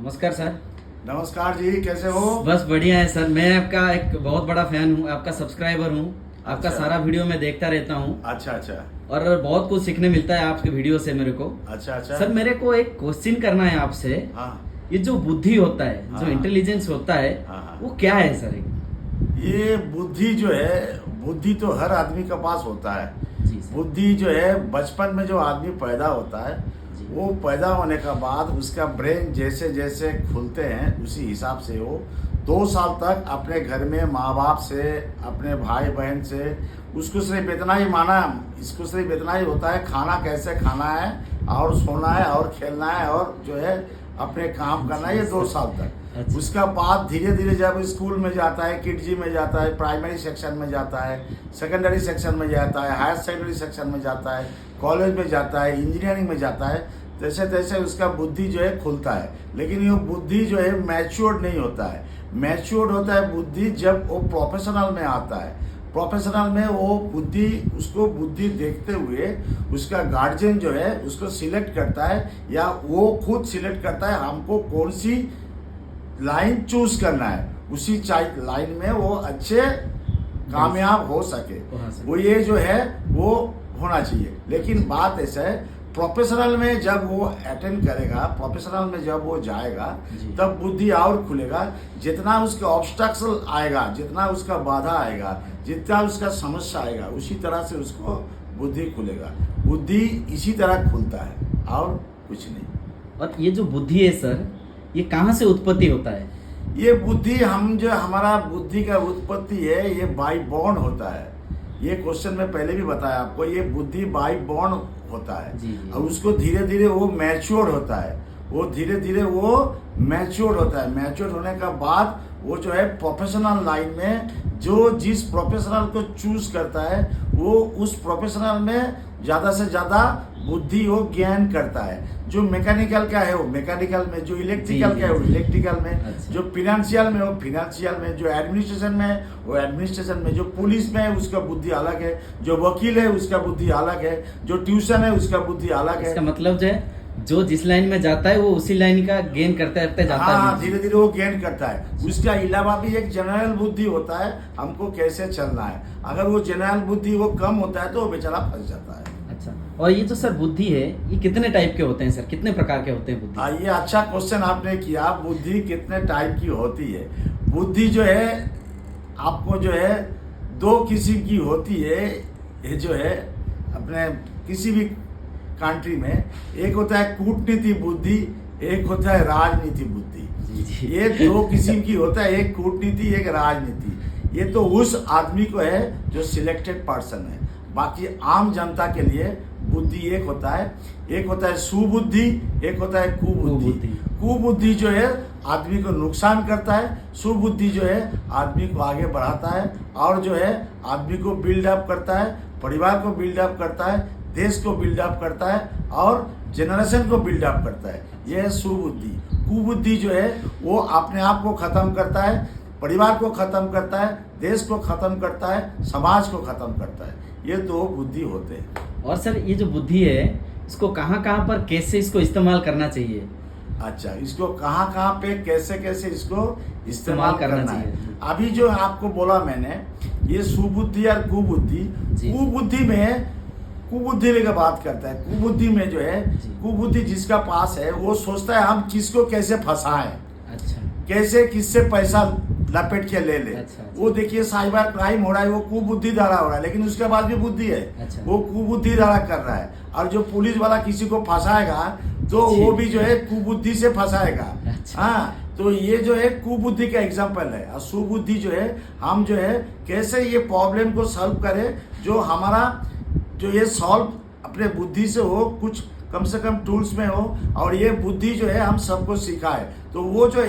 नमस्कार सर। नमस्कार जी, कैसे हो? बस बढ़िया है सर। मैं आपका एक बहुत बड़ा फैन हूँ, आपका सब्सक्राइबर हूँ। आपका अच्छा। सारा वीडियो मैं देखता रहता हूँ अच्छा अच्छा। और बहुत कुछ सीखने मिलता है आपके वीडियो से मेरे को। अच्छा अच्छा। सर मेरे को एक क्वेश्चन करना है आपसे। हाँ ये जो बुद्धि होता है, जो हाँ इंटेलिजेंस होता है, हाँ हाँ। वो क्या है सर? ये बुद्धि जो है, बुद्धि तो हर आदमी के पास होता है। जी सर। बुद्धि जो है, बचपन में जो आदमी पैदा होता है, जी। वो पैदा होने का बाद उसका ब्रेन जैसे जैसे खुलते हैं उसी हिसाब से वो 2 साल तक अपने घर में माँ बाप से, अपने भाई बहन से, उसको सिर्फ इतना ही माना, इसको सिर्फ इतना ही होता है खाना कैसे खाना है और सोना है और खेलना है और जो है अपने काम करना है। ये 2 साल तक। अच्छा। उसका बाद धीरे धीरे जब स्कूल में जाता है, किडजी में जाता है, प्राइमरी सेक्शन में जाता है, सेकेंडरी सेक्शन में जाता है, हायर सेकेंडरी सेक्शन में जाता है, कॉलेज में जाता है, इंजीनियरिंग में जाता है, तैसे तैसे उसका बुद्धि जो है खुलता है। लेकिन ये बुद्धि जो है मैच्योर्ड नहीं होता है। मैच्योर्ड होता है बुद्धि जब वो प्रोफेशनल में आता है। प्रोफेशनल में वो बुद्धि, उसको बुद्धि देखते हुए उसका गार्जियन जो है उसको सिलेक्ट करता है या वो खुद सिलेक्ट करता है हमको कौन सी लाइन चूज करना है, उसी लाइन में वो अच्छे कामयाब हो सके। वो ये जो है वो होना चाहिए। लेकिन बात ऐसा है, प्रोफेशनल में जब वो अटेंड करेगा, प्रोफेशनल में जब वो जाएगा, तब बुद्धि और खुलेगा। जितना उसका ऑब्स्ट्रक्शन आएगा, जितना उसका बाधा आएगा, जितना उसका समस्या आएगा, उसी तरह से उसको बुद्धि खुलेगा। बुद्धि इसी तरह खुलता है और कुछ नहीं। और ये जो बुद्धि है सर, ये कहाँ से उत्पत्ति होता है? ये बुद्धि, हम जो हमारा बुद्धि का उत्पत्ति है, ये बाई बॉर्न होता है। ये क्वेश्चन में पहले भी बताया आपको, ये बुद्धि बाई बॉर्न होता है। जी। और उसको धीरे धीरे वो मैच्योर होता है। वो धीरे धीरे वो मैच्योर होता है। मैच्योर होने का बाद वो जो है प्रोफेशनल लाइन में, जो जिस प्रोफेशनल को चूज करता है, वो उस प्रोफेशनल में ज़्यादा से ज़्यादा बुद्धि वो ज्ञान करता है। जो मैकेनिकल का है वो मैकेनिकल में, जो इलेक्ट्रिकल का है वो इलेक्ट्रिकल में, अच्छा। जो फिनेंशियल में वो फिनेंशियल में, जो एडमिनिस्ट्रेशन में है वो एडमिनिस्ट्रेशन में, जो पुलिस में है उसका बुद्धि अलग है, जो वकील है उसका बुद्धि अलग है, जो ट्यूशन है उसका बुद्धि अलग है। इसका मतलब जो है, जो जिस लाइन में जाता है वो उसी लाइन का गेन करते रहते जाता है। हाँ, धीरे धीरे वो गेन करता है। उसका अलावा भी एक जनरल बुद्धि होता है, हमको कैसे चलना है। अगर वो जनरल बुद्धि वो कम होता है तो वो बेचारा फंस जाता है। अच्छा। और ये जो सर बुद्धि है, ये कितने टाइप के होते हैं सर? कितने प्रकार के होते हैं बुद्धि? ये अच्छा क्वेश्चन आपने किया। बुद्धि कितने टाइप की होती है? बुद्धि जो है आपको जो है 2 किस्म की होती है। ये जो है अपने किसी भी कंट्री में, एक होता है कूटनीति बुद्धि, एक होता है राजनीति बुद्धि। जी। ये 2 किस्म की होता है, एक कूटनीति, एक राजनीति। ये तो उस आदमी को है जो सिलेक्टेड पर्सन है। बाकी आम जनता के लिए बुद्धि एक होता है। एक होता है सुबुद्धि, एक होता है कुबुद्धि। कुबुद्धि जो है आदमी को नुकसान करता है, सुबुद्धि जो है आदमी को आगे बढ़ाता है और जो है आदमी को बिल्डअप करता है, परिवार को बिल्डअप करता है, देश को बिल्डअप करता है और जनरेशन को बिल्डअप करता है। यह है सुबुद्धि। कुबुद्धि जो है वो अपने आप को खत्म करता है, परिवार को खत्म करता है, देश को खत्म करता है, समाज को खत्म करता है। ये 2 बुद्धि होते हैं। और सर ये जो बुद्धि है, इसको कहाँ कहाँ पर कैसे इसको इस्तेमाल करना चाहिए? अच्छा, इसको कहाँ कहाँ पे कैसे कैसे इसको इस्तेमाल करना है। चाहिए। अभी जो आपको बोला मैंने, ये सुबुद्धि और कुबुद्धि। कुबुद्धि में, कुबुद्धि की बात करता है। कुबुद्धि में जो है, कुबुद्धि जिसका पास है वो सोचता है हम किसको कैसे फंसाएं, अच्छा। कैसे किससे पैसा लपेट के ले ले। अच्छा। वो देखिए साइबर क्राइम हो रहा है, वो कुबुद्धि द्वारा हो रहा है, लेकिन उसके बाद भी बुद्धि है। अच्छा। वो कुबुद्धि द्वारा कर रहा है। और जो पुलिस वाला किसी को फंसाएगा तो वो भी जो है कुबुद्धि से फंसाएगा। अच्छा। हाँ, तो ये जो है कुबुद्धि का एग्जाम्पल है। और सुबुद्धि जो है, हम जो है कैसे ये प्रॉब्लम को सॉल्व करें, जो हमारा जो ये सॉल्व अपने बुद्धि से हो, कुछ कम से कम टूल्स में हो, और ये बुद्धि जो है हम सबको सिखाए। तो वो जो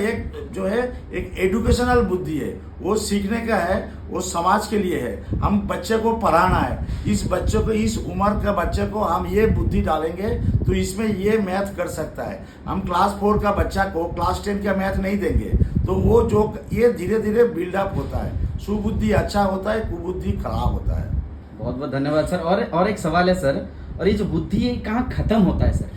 है एक एजुकेशनल बुद्धि है, वो सीखने का है, वो समाज के लिए है। हम बच्चे को पढ़ाना है, इस बच्चे को, इस उम्र का बच्चे को हम ये बुद्धि डालेंगे तो इसमें ये मैथ कर सकता है। हम क्लास 4 का बच्चा को क्लास 10 का मैथ नहीं देंगे, तो वो जो ये धीरे धीरे बिल्डअप होता है। सुबुद्धि अच्छा होता है, कुबुद्धि खराब होता है। बहुत बहुत धन्यवाद सर। और एक सवाल है सर, और ये जो बुद्धि है कहाँ खत्म होता है सर?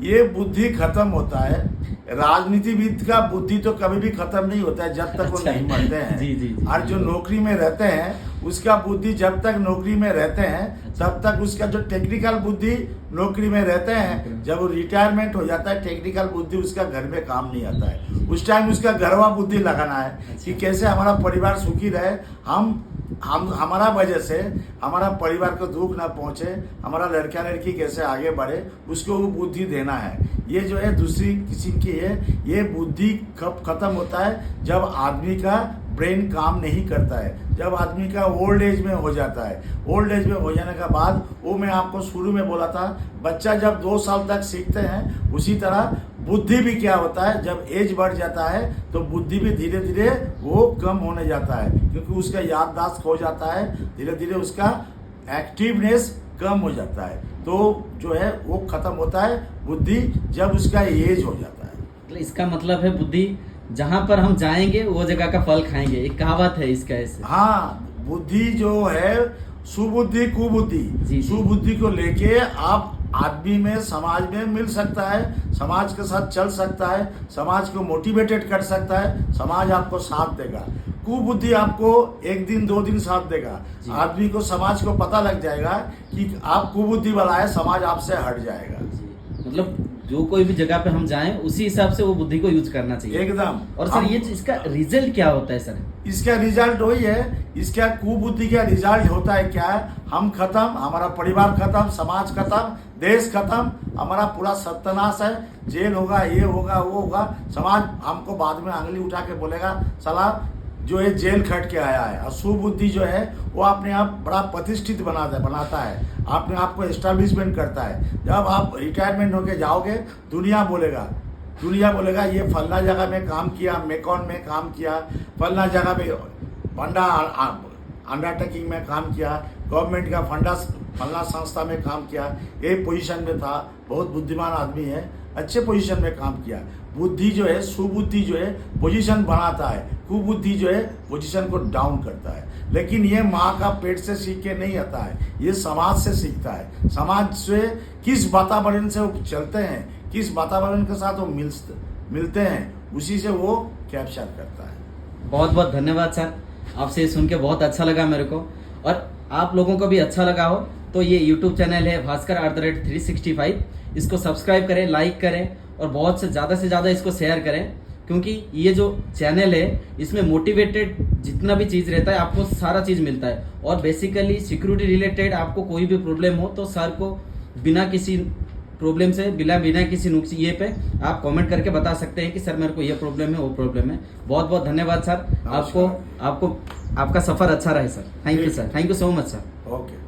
ये बुद्धि खत्म होता है। राजनीतिविद का बुद्धि तो कभी भी खत्म नहीं होता है जब तक वो अच्छा। नहीं मरते हैं। जी। और जो नौकरी में रहते हैं उसका बुद्धि जब तक नौकरी में रहते हैं तब तक उसका जो टेक्निकल बुद्धि नौकरी में रहते हैं, जब वो रिटायरमेंट हो जाता है टेक्निकल बुद्धि उसका घर में काम नहीं आता है। उस टाइम उसका घरवा बुद्धि लगाना है कि कैसे हमारा परिवार सुखी रहे, हम हमारा वजह से हमारा परिवार को दुख ना पहुंचे, हमारा लड़का लड़की कैसे आगे बढ़े, उसको वो बुद्धि देना है। ये जो है दूसरी किस्म की है। ये बुद्धि कब खत्म होता है? जब आदमी का ब्रेन काम नहीं करता है, जब आदमी का ओल्ड एज में हो जाता है। ओल्ड एज में हो जाने के बाद वो मैं आपको शुरू में बोला था, बच्चा जब 2 साल तक सीखते हैं उसी तरह बुद्धि भी क्या होता है, जब एज बढ़ जाता है तो बुद्धि भी धीरे धीरे वो कम होने जाता है, क्योंकि उसका याददाश्त खो जाता है, धीरे धीरे उसका एक्टिवनेस कम हो जाता है। तो जो है वो खत्म होता है बुद्धि जब उसका एज हो जाता है। मतलब इसका मतलब है बुद्धि जहाँ पर हम जाएंगे वो जगह का फल खाएंगे, एक कहावत है इसका ऐसे। हाँ, बुद्धि जो है सुबुद्धि जी, कुबुद्धि, जी। सुबुद्धि को लेके आप आदमी में समाज में मिल सकता है, समाज के साथ चल सकता है, समाज को मोटिवेटेड कर सकता है, समाज आपको साथ देगा। कुबुद्धि आपको 1 दिन 2 दिन साथ देगा। जी। आदमी को समाज को पता लग जाएगा कि आप कुबुद्धि वाला है, समाज आपसे हट जाएगा। जी। मतलब जो कोई भी जगह पे हम जाएं उसी हिसाब से वो बुद्धि को यूज करना चाहिए एकदम। और सर ये इसका रिजल्ट क्या होता है सर? इसका रिजल्ट वही है, इसका कुबुद्धि का रिजल्ट होता है क्या है, हम खत्म, हमारा परिवार खत्म, समाज खत्म, देश खत्म, हमारा पूरा सत्यानाश है। जेल होगा, ये होगा, वो होगा। समाज हमको बाद में अंगली उठा के बोलेगा साला जो है जेल खट के आया है। और सुबुद्धि जो है वो अपने आप बड़ा प्रतिष्ठित बनाता है, अपने आप को एस्टैब्लिशमेंट करता है। जब आप रिटायरमेंट होके जाओगे दुनिया बोलेगा ये फलना जगह में काम किया, मेकॉन में काम किया, फलना जगह में फंडा अंडरटेकिंग में काम किया, गवर्नमेंट का फलना संस्था में काम किया, ये पोजीशन में था, बहुत बुद्धिमान आदमी है, अच्छे पोजीशन में काम किया। बुद्धि जो है, सुबुद्धि जो है पोजीशन बनाता है, कुबुद्धि जो है पोजीशन को डाउन करता है। लेकिन ये माँ का पेट से सीख के नहीं आता है, ये समाज से सीखता है। समाज से किस वातावरण से वो चलते हैं, किस वातावरण के साथ वो मिलते हैं, उसी से वो कैप्चर करता है। बहुत बहुत धन्यवाद सर, आपसे सुन के बहुत अच्छा लगा मेरे को। और आप लोगों को भी अच्छा लगा हो तो ये यूट्यूब चैनल है भास्कर@365, इसको सब्सक्राइब करें, लाइक करें और बहुत से ज़्यादा इसको शेयर करें, क्योंकि ये जो चैनल है इसमें मोटिवेटेड जितना भी चीज़ रहता है आपको सारा चीज़ मिलता है। और बेसिकली सिक्योरिटी रिलेटेड आपको कोई भी प्रॉब्लम हो तो सर को बिना किसी प्रॉब्लम से बिना किसी नुक्स ये पे आप कमेंट करके बता सकते हैं कि सर मेरे को ये प्रॉब्लम है, वो प्रॉब्लम है। बहुत बहुत धन्यवाद सर, आपको आपका सफ़र अच्छा रहे sir. Thank you sir, thank you so much sir. Okay.